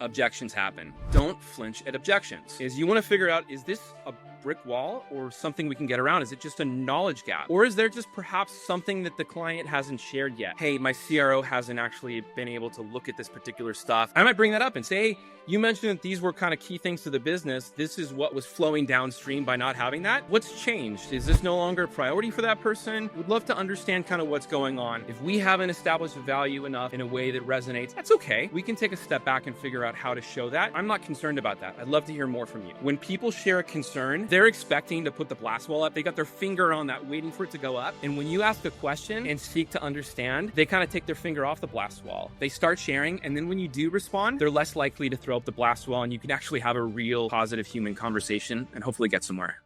objections happen. Don't flinch at objections. You want to figure out, is this a brick wall or something we can get around? Is it just a knowledge gap? Or is there just perhaps something that the client hasn't shared yet? Hey, my CRO hasn't actually been able to look at this particular stuff. I might bring that up and say, hey, you mentioned that these were kind of key things to the business. This is what was flowing downstream by not having that. What's changed? Is this no longer a priority for that person? Would love to understand kind of what's going on. If we haven't established value enough in a way that resonates, that's okay. We can take a step back and figure out how to show that. I'm not concerned about that. I'd love to hear more from you. When people share a concern, they're expecting to put the blast wall up. They got their finger on that, waiting for it to go up. And when you ask a question and seek to understand, they kind of take their finger off the blast wall. They start sharing, and then when you do respond, they're less likely to throw up the blast wall, and you can actually have a real positive human conversation and hopefully get somewhere.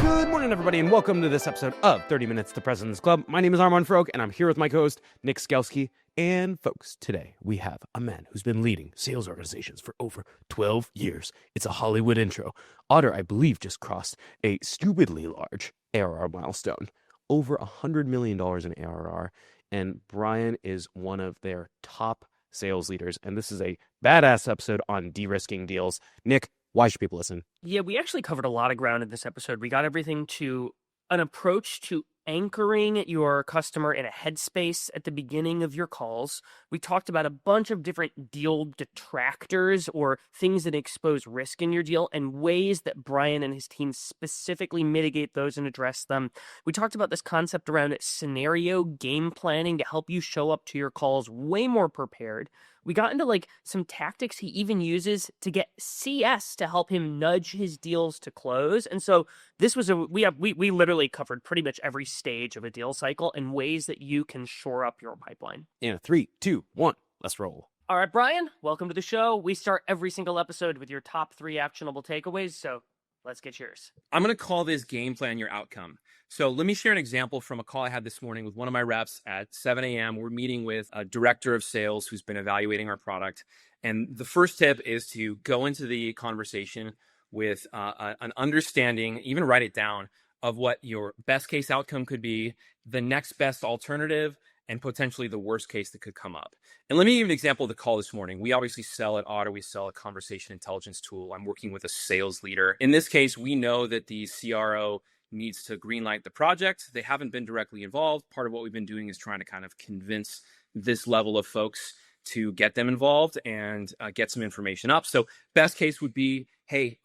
Good morning, everybody, and welcome to this episode of 30 Minutes to President's Club. My name is Armand Frog, and I'm here with my co-host, Nick Skelski. And folks, today we have a man who's been leading sales organizations for over 12 years. It's a Hollywood intro. Otter, I believe, just crossed a stupidly large ARR milestone, over $100 million in ARR. And Bryan is one of their top sales leaders. And this is a badass episode on de-risking deals. Nick, why should people listen? Yeah, we actually covered a lot of ground in this episode. We got everything to an approach to anchoring your customer in a headspace at the beginning of your calls. We talked about a bunch of different deal detractors or things that expose risk in your deal and ways that Bryan and his team specifically mitigate those and address them. We talked about this concept around scenario game planning to help you show up to your calls way more prepared. We got into some tactics he even uses to get CS to help him nudge his deals to close. And so this was we literally covered pretty much every stage of a deal cycle and ways that you can shore up your pipeline. In 3, 2, 1, let's roll. All right, Bryan, welcome to the show. We start every single episode with your top 3 actionable takeaways. So let's get yours. I'm going to call this game plan your outcome. So let me share an example from a call I had this morning with one of my reps at 7 a.m. We're meeting with a director of sales who's been evaluating our product. And the first tip is to go into the conversation with an understanding, even write it down, of what your best case outcome could be, the next best alternative, and potentially the worst case that could come up. And let me give an example of the call this morning. We obviously sell at Otter, we sell a conversation intelligence tool. I'm working with a sales leader. In this case, we know that the CRO needs to greenlight the project. They haven't been directly involved. Part of what we've been doing is trying to kind of convince this level of folks to get them involved and get some information up. So best case would be, hey,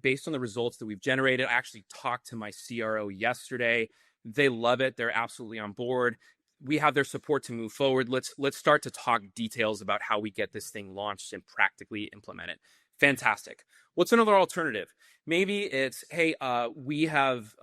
based on the results that we've generated, I actually talked to my CRO yesterday. They love it. They're absolutely on board. We have their support to move forward. Let's start to talk details about how we get this thing launched and practically implement it. Fantastic. What's another alternative? Maybe it's, hey, we have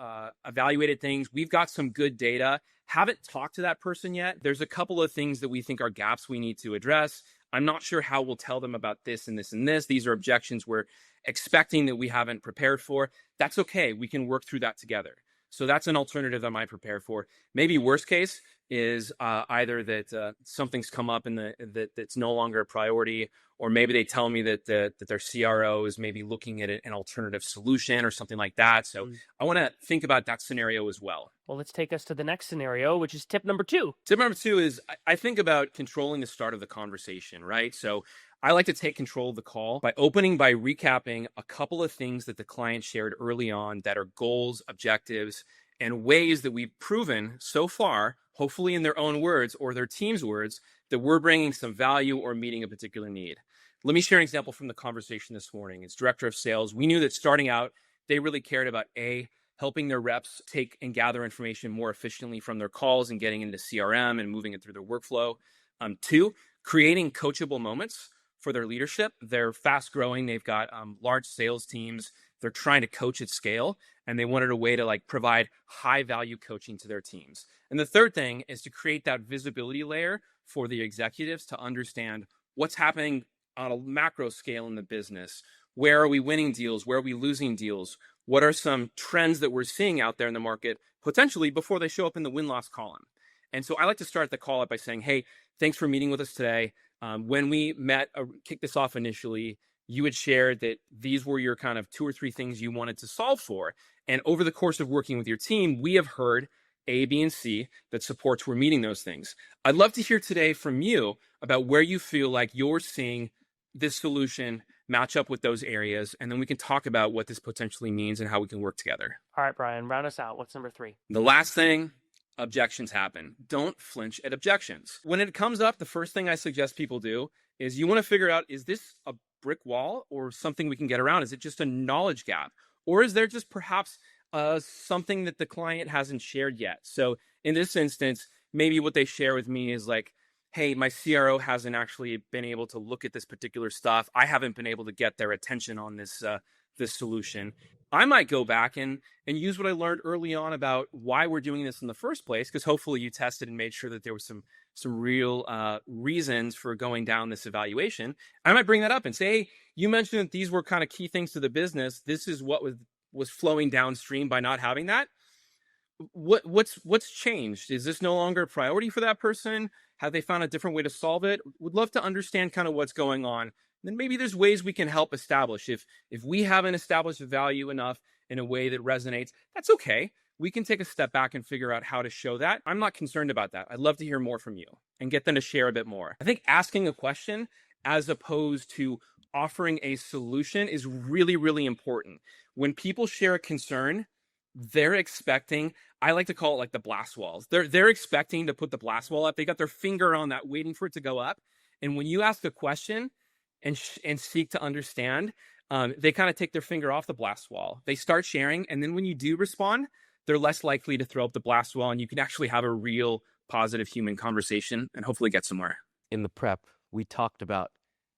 evaluated things. We've got some good data. Haven't talked to that person yet. There's a couple of things that we think are gaps we need to address. I'm not sure how we'll tell them about this and this and this. These are objections we're expecting that we haven't prepared for. That's okay. We can work through that together. So that's an alternative I might prepare for. Maybe worst case is either that something's come up and that's no longer a priority, or maybe they tell me that their CRO is maybe looking at an alternative solution or something like that. So I want to think about that scenario as well. Well, let's take us to the next scenario, which is tip number 2. Tip number 2 is I think about controlling the start of the conversation, right? So I like to take control of the call by recapping a couple of things that the client shared early on that are goals, objectives, and ways that we've proven so far, hopefully in their own words or their team's words, that we're bringing some value or meeting a particular need. Let me share an example from the conversation this morning. As director of sales, we knew that starting out, they really cared about helping their reps take and gather information more efficiently from their calls and getting into CRM and moving it through their workflow. 2, creating coachable moments for their leadership. They're fast growing. They've got large sales teams. They're trying to coach at scale, and they wanted a way to provide high value coaching to their teams. And the third thing is to create that visibility layer for the executives to understand what's happening on a macro scale in the business. Where are we winning deals? Where are we losing deals? What are some trends that we're seeing out there in the market, potentially before they show up in the win-loss column? And so I like to start the call up by saying, hey, thanks for meeting with us today. When we met, kicked this off initially, you had shared that these were your kind of 2 or 3 things you wanted to solve for. And over the course of working with your team, we have heard A, B, and C that supports we're meeting those things. I'd love to hear today from you about where you feel like you're seeing this solution match up with those areas, and then we can talk about what this potentially means and how we can work together. All right, Bryan, round us out. What's number 3? The last thing, objections happen. Don't flinch at objections. When it comes up, the first thing I suggest people do is you want to figure out, is this a brick wall or something we can get around? Is it just a knowledge gap? Or is there just perhaps something that the client hasn't shared yet? So in this instance, maybe what they share with me is like, hey, my CRO hasn't actually been able to look at this particular stuff. I haven't been able to get their attention on this solution. I might go back and use what I learned early on about why we're doing this in the first place, because hopefully you tested and made sure that there was some real reasons for going down this evaluation. I might bring that up and say, hey, you mentioned that these were kind of key things to the business. This is what was flowing downstream by not having that. What's changed? Is this no longer a priority for that person? Have they found a different way to solve it? Would love to understand kind of what's going on. Then maybe there's ways we can help establish. If we haven't established value enough in a way that resonates, that's okay. We can take a step back and figure out how to show that. I'm not concerned about that. I'd love to hear more from you and get them to share a bit more. I think asking a question as opposed to offering a solution is really, really important. When people share a concern, they're expecting, I like to call it like the blast walls. They're expecting to put the blast wall up. They got their finger on that, waiting for it to go up. And when you ask a question and seek to understand, they kind of take their finger off the blast wall. They start sharing. And then when you do respond, they're less likely to throw up the blast wall, and you can actually have a real positive human conversation and hopefully get somewhere. In the prep, we talked about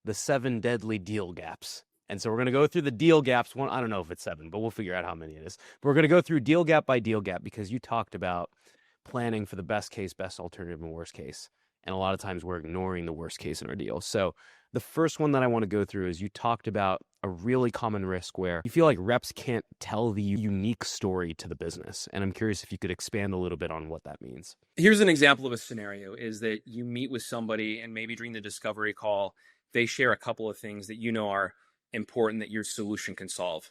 the 7 deadly deal gaps. And so we're going to go through the deal gaps. I don't know if it's 7, but we'll figure out how many it is. But we're going to go through deal gap by deal gap, because you talked about planning for the best case, best alternative, and worst case. And a lot of times we're ignoring the worst case in our deal. So the first one that I want to go through is you talked about a really common risk where you feel like reps can't tell the unique story to the business. And I'm curious if you could expand a little bit on what that means. Here's an example of a scenario is that you meet with somebody and maybe during the discovery call, they share a couple of things that you know are important that your solution can solve.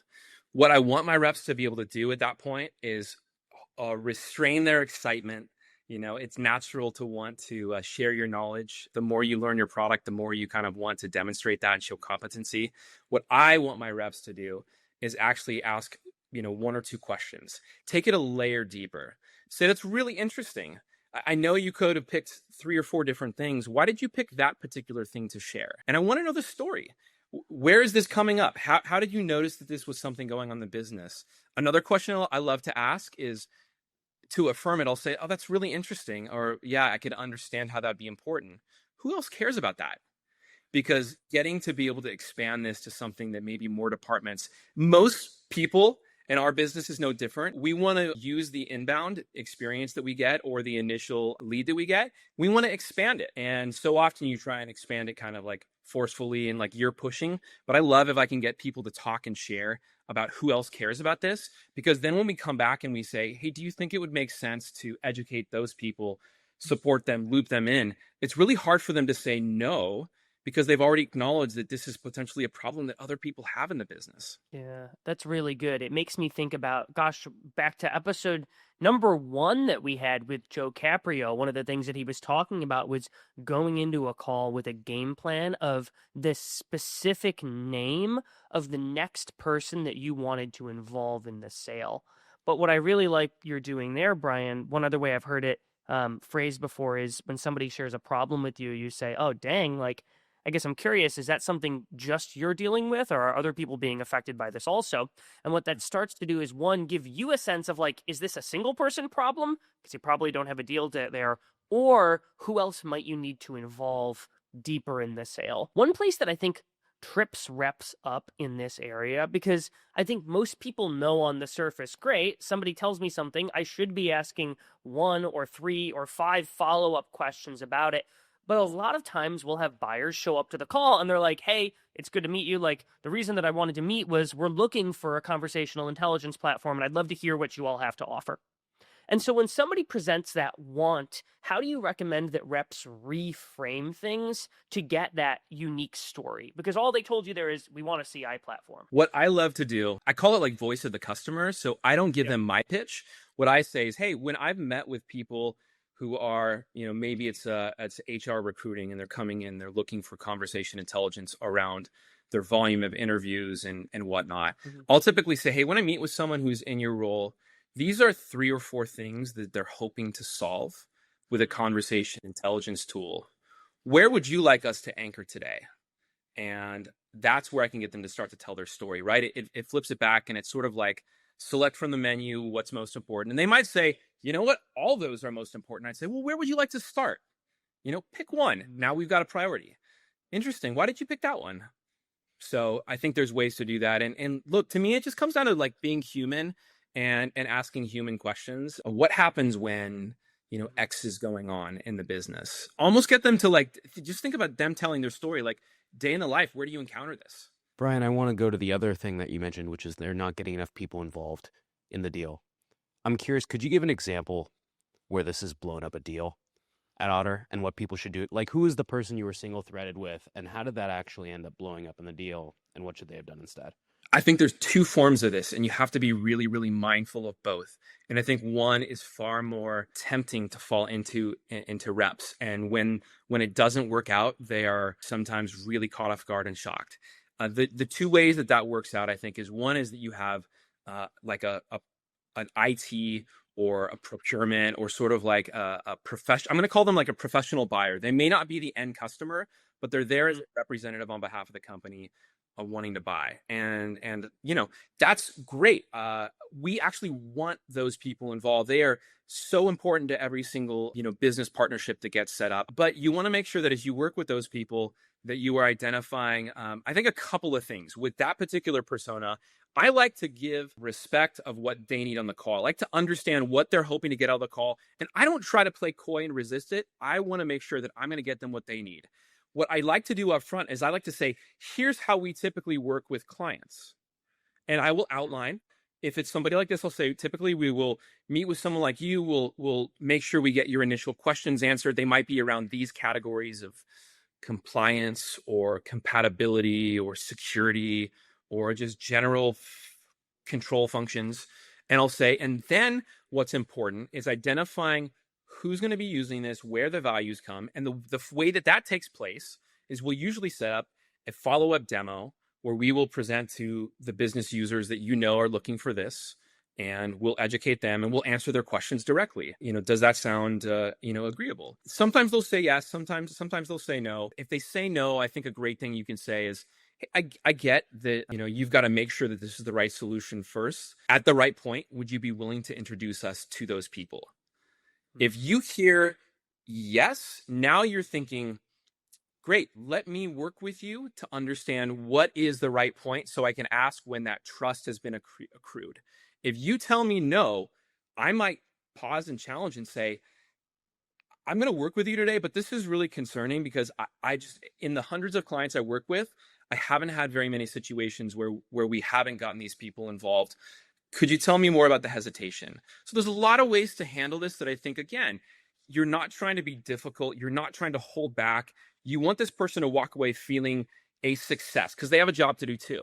What I want my reps to be able to do at that point is restrain their excitement. You know, it's natural to want to share your knowledge. The more you learn your product, the more you kind of want to demonstrate that and show competency. What I want my reps to do is actually ask, 1 or 2 questions. Take it a layer deeper. Say, that's really interesting. I know you could have picked 3 or 4 different things. Why did you pick that particular thing to share? And I want to know the story. Where is this coming up? How did you notice that this was something going on in the business? Another question I love to ask is, to affirm it, I'll say, oh, that's really interesting. Or, yeah, I could understand how that'd be important. Who else cares about that? Because getting to be able to expand this to something that maybe more departments, most people in our business is no different. We want to use the inbound experience that we get or the initial lead that we get. We want to expand it. And so often you try and expand it kind of like forcefully and like you're pushing. But I love if I can get people to talk and share about who else cares about this, because then when we come back and we say, hey, do you think it would make sense to educate those people, support them, loop them in? It's really hard for them to say no, because they've already acknowledged that this is potentially a problem that other people have in the business. Yeah, that's really good. It makes me think about, back to episode number 1 that we had with Joe Caprio. One of the things that he was talking about was going into a call with a game plan of the specific name of the next person that you wanted to involve in the sale. But what I really like you're doing there, Bryan, one other way I've heard it phrased before is when somebody shares a problem with you, you say, oh, dang, I guess I'm curious, is that something just you're dealing with, or are other people being affected by this also? And what that starts to do is, 1, give you a sense of is this a single person problem? Because you probably don't have a deal there. Or who else might you need to involve deeper in the sale? One place that I think trips reps up in this area, because I think most people know on the surface, great, somebody tells me something, I should be asking 1 or 3 or 5 follow-up questions about it. But a lot of times we'll have buyers show up to the call and they're like, hey, it's good to meet you. The reason that I wanted to meet was we're looking for a conversational intelligence platform, and I'd love to hear what you all have to offer. And so when somebody presents that want, how do you recommend that reps reframe things to get that unique story? Because all they told you there is, we want a CI platform. What I love to do, I call it like voice of the customer. So I don't give them my pitch. What I say is, hey, when I've met with people who are, maybe it's HR recruiting and they're coming in, they're looking for conversation intelligence around their volume of interviews and whatnot. Mm-hmm. I'll typically say, hey, when I meet with someone who's in your role, these are 3 or 4 things that they're hoping to solve with a conversation intelligence tool. Where would you like us to anchor today? And that's where I can get them to start to tell their story, right? It flips it back, and it's sort of like, select from the menu what's most important. And they might say, you know what, all those are most important. I'd say, well, where would you like to start? Pick one. Now we've got a priority. Interesting. Why did you pick that one? So I think there's ways to do that. And look, to me, it just comes down to like being human and asking human questions. What happens when, X is going on in the business? Almost get them to like, just think about them telling their story, like day in the life. Where do you encounter this? Bryan, I want to go to the other thing that you mentioned, which is they're not getting enough people involved in the deal. I'm curious, could you give an example where this has blown up a deal at Otter and what people should do? Like, who is the person you were single-threaded with, and how did that actually end up blowing up in the deal, and what should they have done instead? I think there's 2 forms of this, and you have to be really, really mindful of both. And I think one is far more tempting to fall into reps. And when it doesn't work out, they are sometimes really caught off guard and shocked. The 2 ways that works out, I think, is one is that you have like an IT or a procurement or sort of like a professional. I'm going to call them like a professional buyer. They may not be the end customer, but they're there as a representative on behalf of the company wanting to buy. And that's great. We actually want those people involved. They are so important to every single, business partnership that gets set up. But you want to make sure that as you work with those people, that you are identifying, I think, a couple of things. With that particular persona, I like to give respect of what they need on the call. I like to understand what they're hoping to get out of the call. And I don't try to play coy and resist it. I want to make sure that I'm going to get them what they need. What I like to do up front is I like to say, here's how we typically work with clients. And I will outline. If it's somebody like this, I'll say, typically we will meet with someone like you. We'll make sure we get your initial questions answered. They might be around these categories of compliance or compatibility or security or just general control functions. And I'll say, and then what's important is identifying who's going to be using this, where the values come. And the way that takes place is we'll usually set up a follow-up demo where we will present to the business users that are looking for this, and we'll educate them and we'll answer their questions directly. Does that sound, agreeable? Sometimes they'll say yes. Sometimes they'll say no. If they say no, I think a great thing you can say is, hey, I get that, you've got to make sure that this is the right solution first. At the right point, would you be willing to introduce us to those people? If you hear yes, now you're thinking, great, let me work with you to understand what is the right point so I can ask when that trust has been accrued. If you tell me no, I might pause and challenge and say, I'm going to work with you today, but this is really concerning because I just, in the hundreds of clients I work with, I haven't had very many situations where we haven't gotten these people involved. Could you tell me more about the hesitation? So there's a lot of ways to handle this that I think, again, you're not trying to be difficult. You're not trying to hold back. You want this person to walk away feeling a success because they have a job to do too.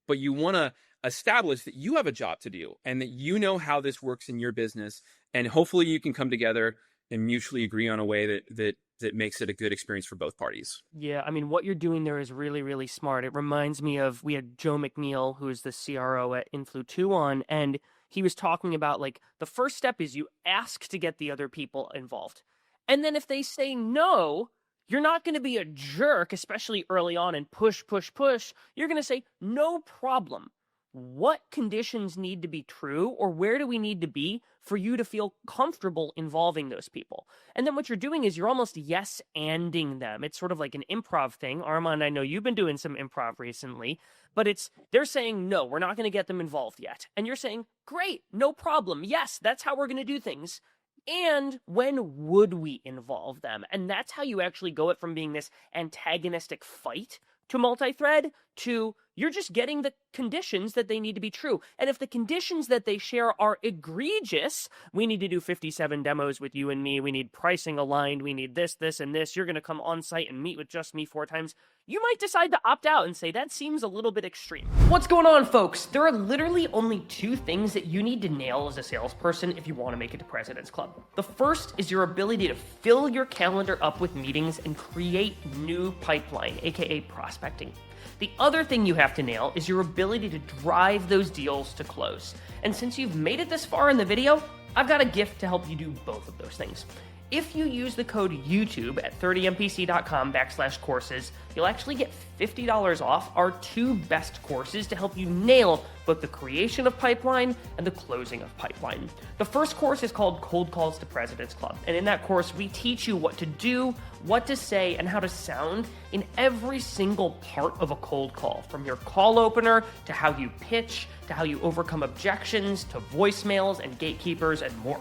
But you want to establish that you have a job to do and that you know how this works in your business. And hopefully you can come together and mutually agree on a way that makes it a good experience for both parties. Yeah, I mean, what you're doing there is really, really smart. It reminds me of, we had Joe McNeil, who is the CRO at Influ2 on, and he was talking about, like, the first step is you ask to get the other people involved. And then if they say no, you're not going to be a jerk, especially early on, and push. You're going to say, no problem. What conditions need to be true, or where do we need to be for you to feel comfortable involving those people? And then what you're doing is you're almost yes-anding them. It's sort of like an improv thing. Armand, I know you've been doing some improv recently, but they're saying, no, we're not going to get them involved yet. And you're saying, great, no problem. Yes, that's how we're going to do things. And when would we involve them? And that's how you actually go it from being this antagonistic fight to multi-thread to You're just getting the conditions that they need to be true. And if the conditions that they share are egregious, we need to do 57 demos with you and me, we need pricing aligned, we need this, this, and this, you're going to come on site and meet with just me 4 times, you might decide to opt out and say, that seems a little bit extreme. What's going on, folks? There are literally only 2 things that you need to nail as a salesperson if you want to make it to President's Club. The first is your ability to fill your calendar up with meetings and create new pipeline, aka prospecting. The other thing you have to nail is your ability to drive those deals to close. And since you've made it this far in the video, I've got a gift to help you do both of those things. If you use the code YouTube at 30mpc.com/courses, you'll actually get $50 off our 2 best courses to help you nail both the creation of pipeline and the closing of pipeline. The first course is called Cold Calls to President's Club, and in that course, we teach you what to do, what to say, and how to sound in every single part of a cold call, from your call opener to how you pitch, to how you overcome objections, to voicemails and gatekeepers, and more.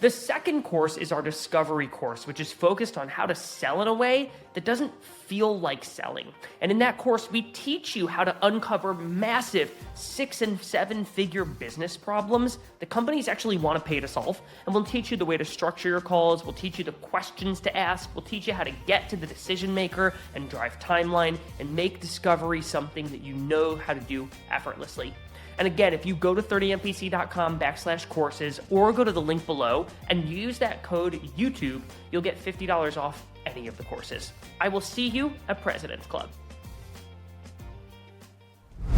The second course is our discovery course, which is focused on how to sell in a way that doesn't feel like selling. And in that course, we teach you how to uncover massive 6- and 7-figure business problems that companies actually want to pay to solve. And we'll teach you the way to structure your calls. We'll teach you the questions to ask. We'll teach you how to get to the decision maker and drive timeline and make discovery something that you know how to do effortlessly. And again, if you go to 30mpc.com/courses or go to the link below and use that code YouTube, you'll get $50 off any of the courses. I will see you at President's Club.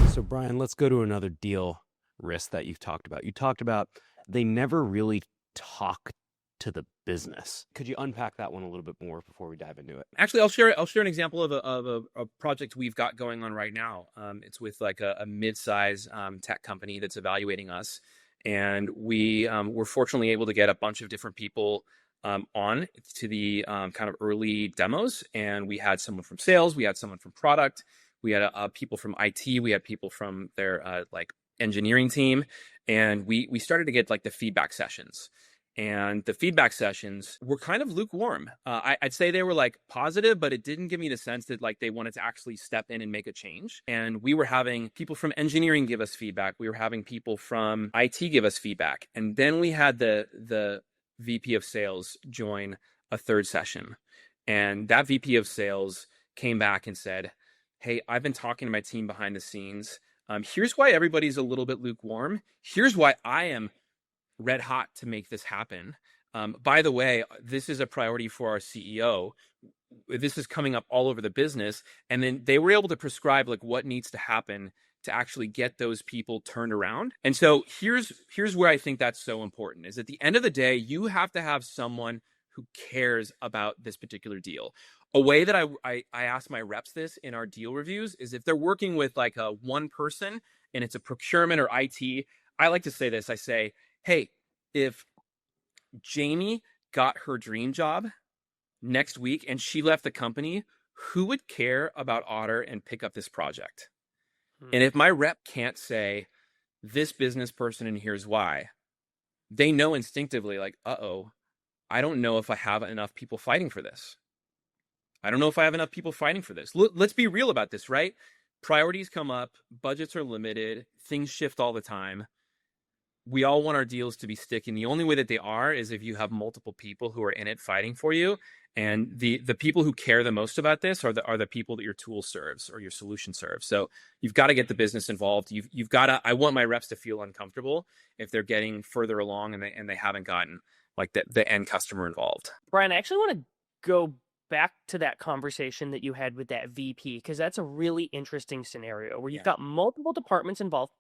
So, Bryan, let's go to another deal risk that you've talked about. You talked about they never really talk to the business. Could you unpack that one a little bit more before we dive into it? Actually, I'll share an example of a project we've got going on right now. It's with like a mid-size tech company that's evaluating us, and we're fortunately able to get a bunch of different people on to the kind of early demos. And we had someone from sales, we had someone from product, we had people from IT, we had people from their like engineering team, and we started to get like the feedback sessions. And the feedback sessions were kind of lukewarm. I'd say they were like positive, but it didn't give me the sense that like they wanted to actually step in and make a change. And we were having people from engineering give us feedback. We were having people from IT give us feedback. And then we had the VP of sales join a third session. And that VP of sales came back and said, hey, I've been talking to my team behind the scenes. Here's why everybody's a little bit lukewarm. Here's why I am red hot to make this happen. By the way, this is a priority for our CEO. This is coming up all over the business. And then they were able to prescribe like what needs to happen to actually get those people turned around. And so here's where I think that's so important is at the end of the day, you have to have someone who cares about this particular deal. A way that I ask my reps this in our deal reviews is if they're working with like a one person and it's a procurement or IT, I like to say this. I say, hey, if Jamie got her dream job next week and she left the company, who would care about Otter and pick up this project? And if my rep can't say this business person and here's why, they know instinctively like, uh-oh, I don't know if I have enough people fighting for this. I don't know if I have enough people fighting for this. Let's be real about this, right? Priorities come up, budgets are limited, things shift all the time. We all want our deals to be sticky. And the only way that they are is if you have multiple people who are in it fighting for you. And the people who care the most about this are the people that your tool serves or your solution serves. So you've got to get the business involved. You've got to. I want my reps to feel uncomfortable if they're getting further along and they haven't gotten like the end customer involved. Bryan, I actually want to go back to that conversation that you had with that VP, because that's a really interesting scenario where you've got multiple departments involved.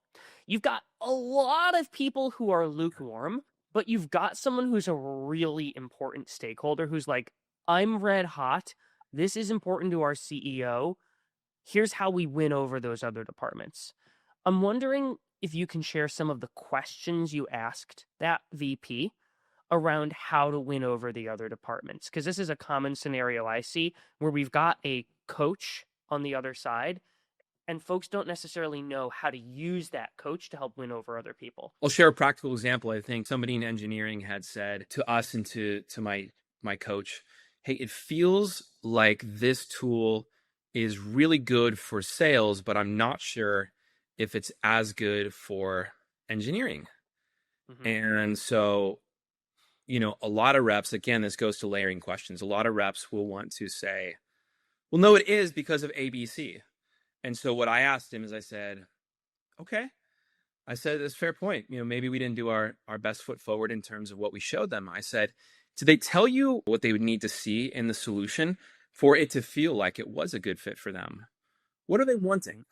You've got a lot of people who are lukewarm, but you've got someone who's a really important stakeholder who's like, I'm red hot. This is important to our CEO. Here's how we win over those other departments. I'm wondering if you can share some of the questions you asked that VP around how to win over the other departments. Because this is a common scenario I see where we've got a coach on the other side and folks don't necessarily know how to use that coach to help win over other people. I'll share a practical example. I think somebody in engineering had said to us and to my coach, hey, it feels like this tool is really good for sales, but I'm not sure if it's as good for engineering. Mhm. And so, a lot of reps, again, this goes to layering questions. A lot of reps will want to say, well, no, it is because of ABC. And so what I asked him is I said, okay, I said, that's a fair point. Maybe we didn't do our best foot forward in terms of what we showed them. I said, did they tell you what they would need to see in the solution for it to feel like it was a good fit for them? What are they wanting?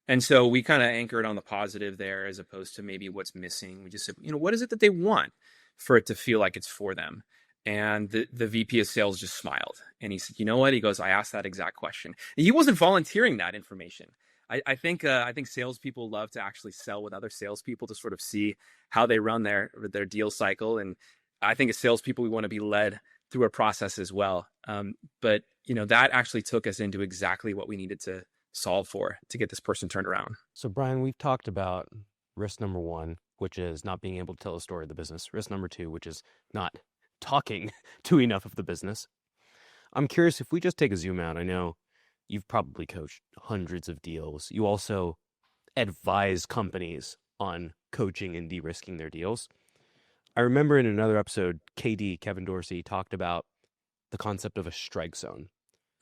And so we kind of anchored on the positive there as opposed to maybe what's missing. We just said, what is it that they want for it to feel like it's for them? And the VP of sales just smiled. And he said, you know what? He goes, I asked that exact question. And he wasn't volunteering that information. I think salespeople love to actually sell with other salespeople to sort of see how they run their deal cycle. And I think as salespeople, we want to be led through a process as well. But that actually took us into exactly what we needed to solve for to get this person turned around. So, Bryan, we've talked about risk number one, which is not being able to tell a story of the business. Risk number two, which is not talking to enough of the business. I'm curious, if we just take a zoom out, I know you've probably coached hundreds of deals. You also advise companies on coaching and de-risking their deals. I remember in another episode, Kevin Dorsey, talked about the concept of a strike zone,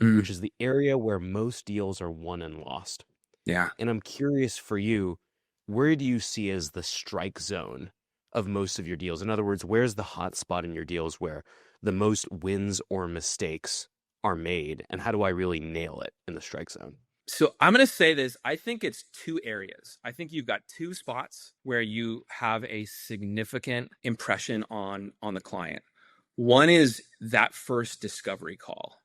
which is the area where most deals are won and lost. Yeah. And I'm curious for you, where do you see as the strike zone of most of your deals? In other words, where's the hot spot in your deals where the most wins or mistakes are made? And how do I really nail it in the strike zone? So I'm going to say this. I think it's two areas. I think you've got two spots where you have a significant impression on the client. One is that first discovery call.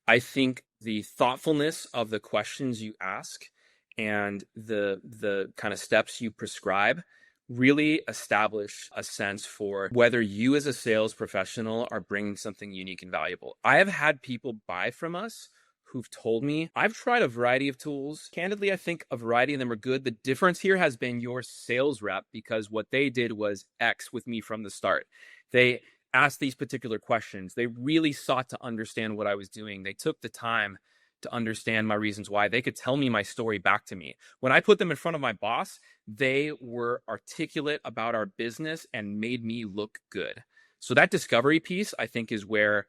I think the thoughtfulness of the questions you ask and the kind of steps you prescribe really establish a sense for whether you as a sales professional are bringing something unique and valuable. I have had people buy from us who've told me, I've tried a variety of tools. Candidly, I think a variety of them are good. The difference here has been your sales rep, because what they did was X with me from the start. They asked these particular questions. They really sought to understand what I was doing. They took the time to understand my reasons why. They could tell me my story back to me. When I put them in front of my boss, they were articulate about our business and made me look good. So that discovery piece, I think, is where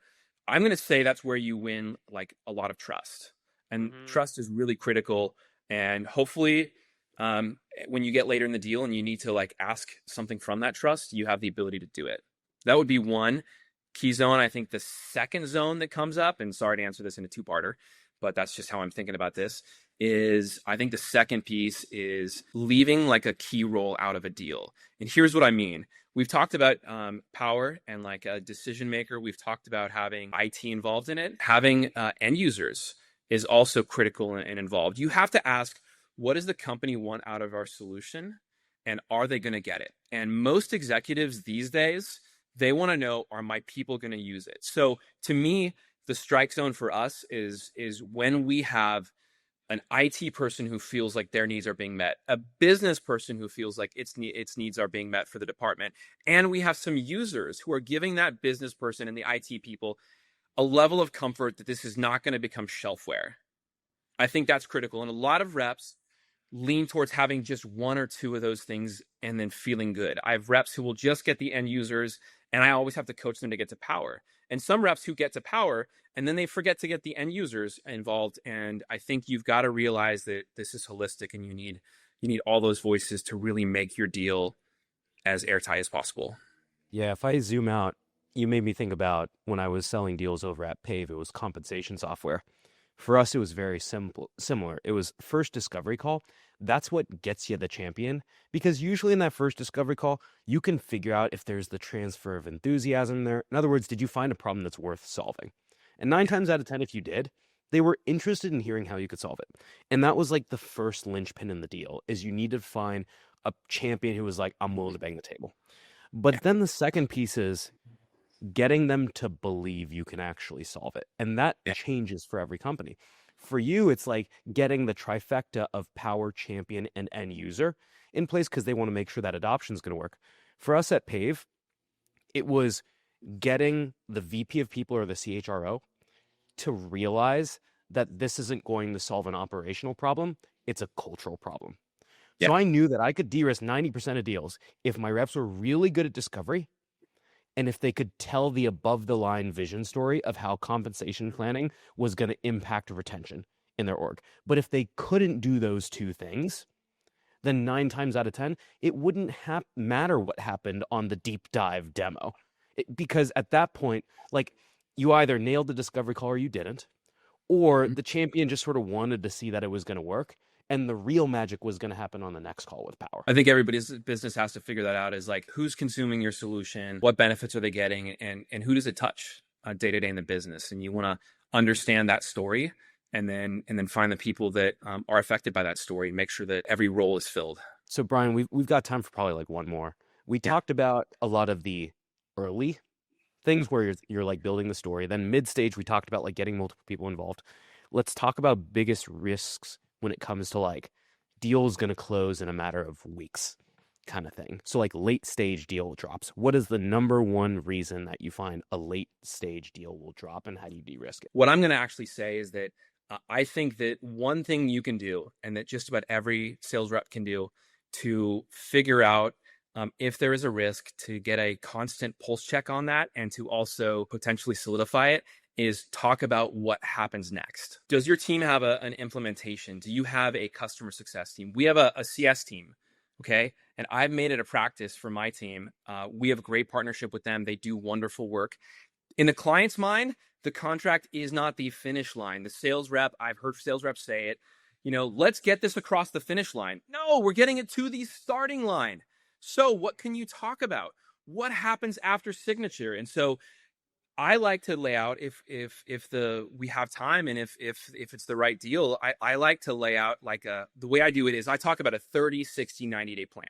I'm going to say that's where you win like a lot of trust. And trust is really critical. And hopefully, when you get later in the deal and you need to like ask something from that trust, you have the ability to do it. That would be one key zone. I think the second zone that comes up, and sorry to answer this in a two-parter, but that's just how I'm thinking about this, is I think the second piece is leaving like a key role out of a deal. And here's what I mean. We've talked about power and like a decision maker. We've talked about having IT involved in it. Having end users is also critical and involved. You have to ask, what does the company want out of our solution? And are they going to get it? And most executives these days, they want to know, are my people going to use it? So to me, the strike zone for us is when we have an IT person who feels like their needs are being met, a business person who feels like its needs are being met for the department, and we have some users who are giving that business person and the IT people a level of comfort that this is not going to become shelfware. I think that's critical. And a lot of reps lean towards having just one or two of those things and then feeling good. I have reps who will just get the end users, and I always have to coach them to get to power. And some reps who get to power, and then they forget to get the end users involved. And I think you've got to realize that this is holistic, and you need all those voices to really make your deal as airtight as possible. Yeah, if I zoom out, you made me think about when I was selling deals over at Pave, it was compensation software. For us, it was very similar. It was first discovery call. That's what gets you the champion, because usually in that first discovery call, you can figure out if there's the transfer of enthusiasm there. In other words, did you find a problem that's worth solving? And 9 times out of 10, if you did, they were interested in hearing how you could solve it. And that was like the first linchpin in the deal, is you need to find a champion who was like, I'm willing to bang the table. But then the second piece is getting them to believe you can actually solve it. And that changes for every company. For you, it's like getting the trifecta of power, champion, and end user in place, because they want to make sure that adoption is going to work. For us at Pave, it was getting the VP of people or the CHRO to realize that this isn't going to solve an operational problem. It's a cultural problem. Yeah. So I knew that I could de-risk 90% of deals if my reps were really good at discovery and if they could tell the above the line vision story of how compensation planning was going to impact retention in their org. But if they couldn't do those two things, then 9 times out of 10, it wouldn't matter what happened on the deep dive demo. Because at that point, like, you either nailed the discovery call or you didn't, or the champion just sort of wanted to see that it was going to work, and the real magic was going to happen on the next call with power. I think everybody's business has to figure that out, is like, who's consuming your solution, what benefits are they getting, and who does it touch day to day in the business. And you want to understand that story, and then find the people that are affected by that story and make sure that every role is filled. So Bryan, we've got time for probably like one more. We talked about a lot of the early things where you're like building the story. Then mid stage, we talked about like getting multiple people involved. Let's talk about biggest risks when it comes to like deals going to close in a matter of weeks kind of thing. So like late stage deal drops. What is the number one reason that you find a late stage deal will drop, and how do you de-risk it? What I'm going to actually say is that I think that one thing you can do, and that just about every sales rep can do, to figure out if there is a risk, to get a constant pulse check on that, and to also potentially solidify it, is talk about what happens next. Does your team have an implementation? Do you have a customer success team? We have a CS team, okay? And I've made it a practice for my team. We have a great partnership with them. They do wonderful work. In the client's mind, the contract is not the finish line. The sales rep, I've heard sales reps say it, let's get this across the finish line. No, we're getting it to the starting line. So what can you talk about? What happens after signature? And so I like to lay out, if we have time, and if it's the right deal, I like to lay out like the way I do it is I talk about a 30, 60, 90-day plan.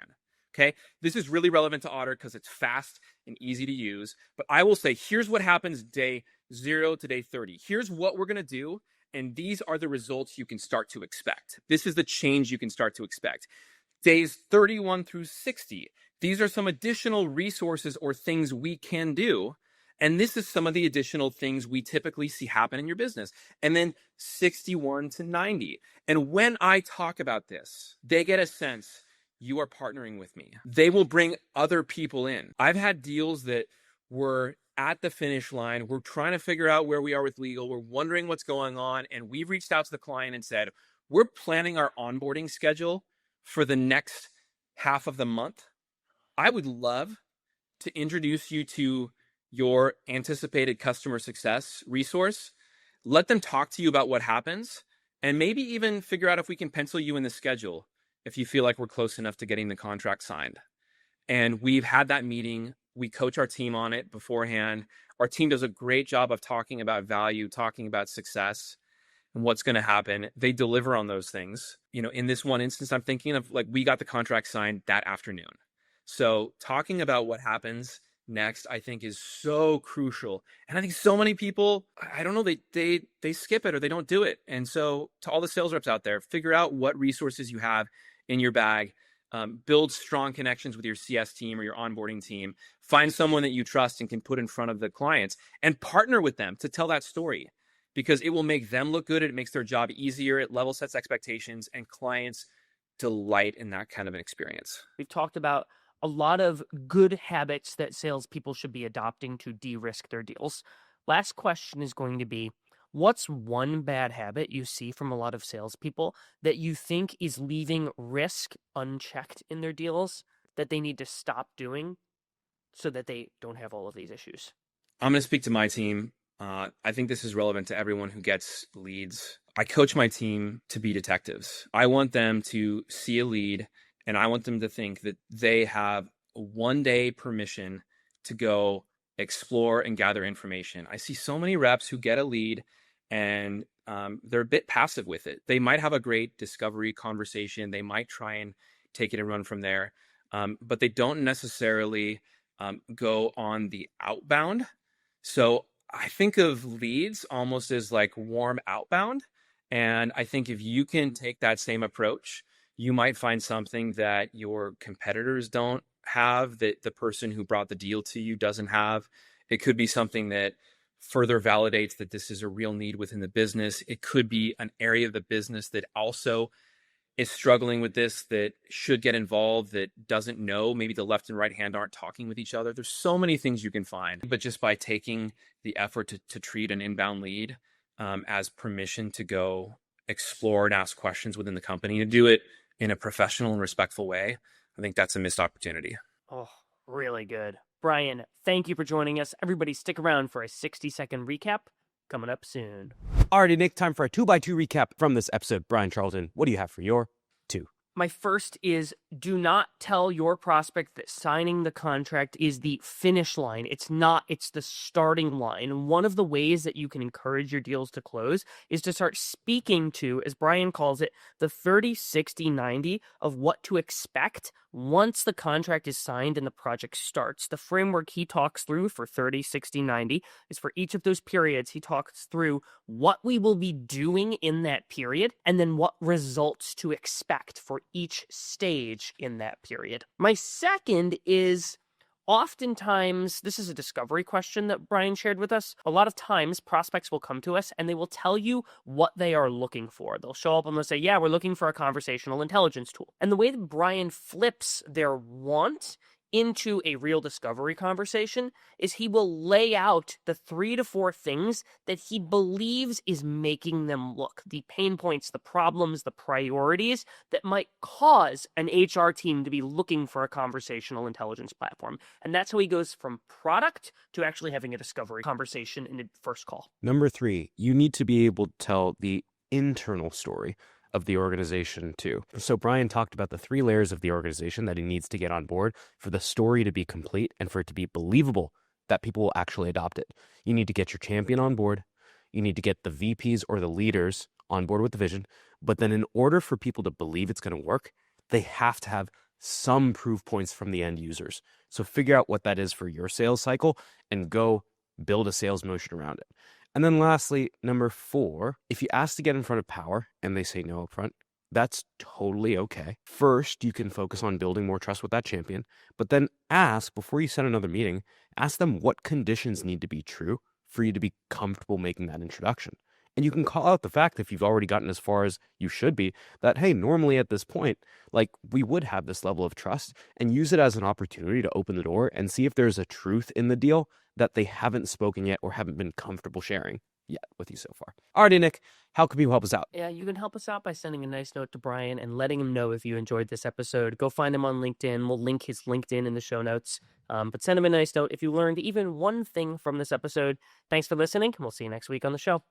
Okay, this is really relevant to Otter because it's fast and easy to use. But I will say, here's what happens day 0 to day 30. Here's what we're going to do. And these are the results you can start to expect. This is the change you can start to expect. Days 31 through 60. These are some additional resources or things we can do. And this is some of the additional things we typically see happen in your business. And then 61 to 90. And when I talk about this, they get a sense, you are partnering with me. They will bring other people in. I've had deals that were at the finish line. We're trying to figure out where we are with legal. We're wondering what's going on. And we've reached out to the client and said, we're planning our onboarding schedule for the next half of the month. I would love to introduce you to your anticipated customer success resource. Let them talk to you about what happens, and maybe even figure out if we can pencil you in the schedule if you feel like we're close enough to getting the contract signed. And we've had that meeting. We coach our team on it beforehand. Our team does a great job of talking about value, talking about success, and what's going to happen. They deliver on those things. In this one instance, I'm thinking of, like, we got the contract signed that afternoon. So talking about what happens next, I think, is so crucial. And I think so many people, I don't know, they skip it or they don't do it. And so to all the sales reps out there, figure out what resources you have in your bag. Build strong connections with your CS team or your onboarding team. Find someone that you trust and can put in front of the clients, and partner with them to tell that story, because it will make them look good. It makes their job easier. It level sets expectations, and clients delight in that kind of an experience. We've talked about a lot of good habits that salespeople should be adopting to de-risk their deals. Last question is going to be, what's one bad habit you see from a lot of salespeople that you think is leaving risk unchecked in their deals that they need to stop doing so that they don't have all of these issues? I'm going to speak to my team. I think this is relevant to everyone who gets leads. I coach my team to be detectives. I want them to see a lead, and I want them to think that they have 1 day permission to go explore and gather information. I see so many reps who get a lead and they're a bit passive with it. They might have a great discovery conversation. They might try and take it and run from there, but they don't necessarily go on the outbound. So I think of leads almost as like warm outbound. And I think if you can take that same approach, you might find something that your competitors don't have, that the person who brought the deal to you doesn't have. It could be something that further validates that this is a real need within the business. It could be an area of the business that also is struggling with this, that should get involved, that doesn't know. Maybe the left and right hand aren't talking with each other. There's so many things you can find, but just by taking the effort to treat an inbound lead as permission to go explore and ask questions within the company, to do it in a professional and respectful way, I think that's a missed opportunity. Oh, really good. Bryan, thank you for joining us. Everybody stick around for a 60-second recap coming up soon. Alrighty, Nick, time for a 2x2 recap from this episode. Bryan Charlton, what do you have for your 2? My first is, do not tell your prospect that signing the contract is the finish line. It's not, it's the starting line. And one of the ways that you can encourage your deals to close is to start speaking to, as Bryan calls it, the 30, 60, 90 of what to expect once the contract is signed and the project starts. The framework he talks through for 30, 60, 90 is for each of those periods, he talks through what we will be doing in that period and then what results to expect for each stage in that period. My second is, oftentimes, this is a discovery question that Bryan shared with us. A lot of times, prospects will come to us and they will tell you what they are looking for. They'll show up and they'll say, yeah, we're looking for a conversational intelligence tool. And the way that Bryan flips their want into a real discovery conversation is he will lay out the 3 to 4 things that he believes is making them look, the pain points, the problems, the priorities that might cause an HR team to be looking for a conversational intelligence platform. And that's how he goes from product to actually having a discovery conversation in the first call. Number 3, you need to be able to tell the internal story of the organization too. So Bryan talked about the 3 layers of the organization that he needs to get on board for the story to be complete and for it to be believable that people will actually adopt it. You need to get your champion on board. You need to get the VPs or the leaders on board with the vision. But then in order for people to believe it's going to work, they have to have some proof points from the end users. So figure out what that is for your sales cycle and go build a sales motion around it. And then lastly, number 4, if you ask to get in front of power and they say no up front, that's totally okay. First, you can focus on building more trust with that champion, but then ask, before you set another meeting, ask them what conditions need to be true for you to be comfortable making that introduction. And you can call out the fact, if you've already gotten as far as you should be, that, hey, normally at this point, like, we would have this level of trust, and use it as an opportunity to open the door and see if there's a truth in the deal that they haven't spoken yet or haven't been comfortable sharing yet with you so far. Alrighty, Nick, how can people help us out? Yeah, you can help us out by sending a nice note to Bryan and letting him know if you enjoyed this episode. Go find him on LinkedIn. We'll link his LinkedIn in the show notes. But send him a nice note if you learned even one thing from this episode. Thanks for listening, and we'll see you next week on the show.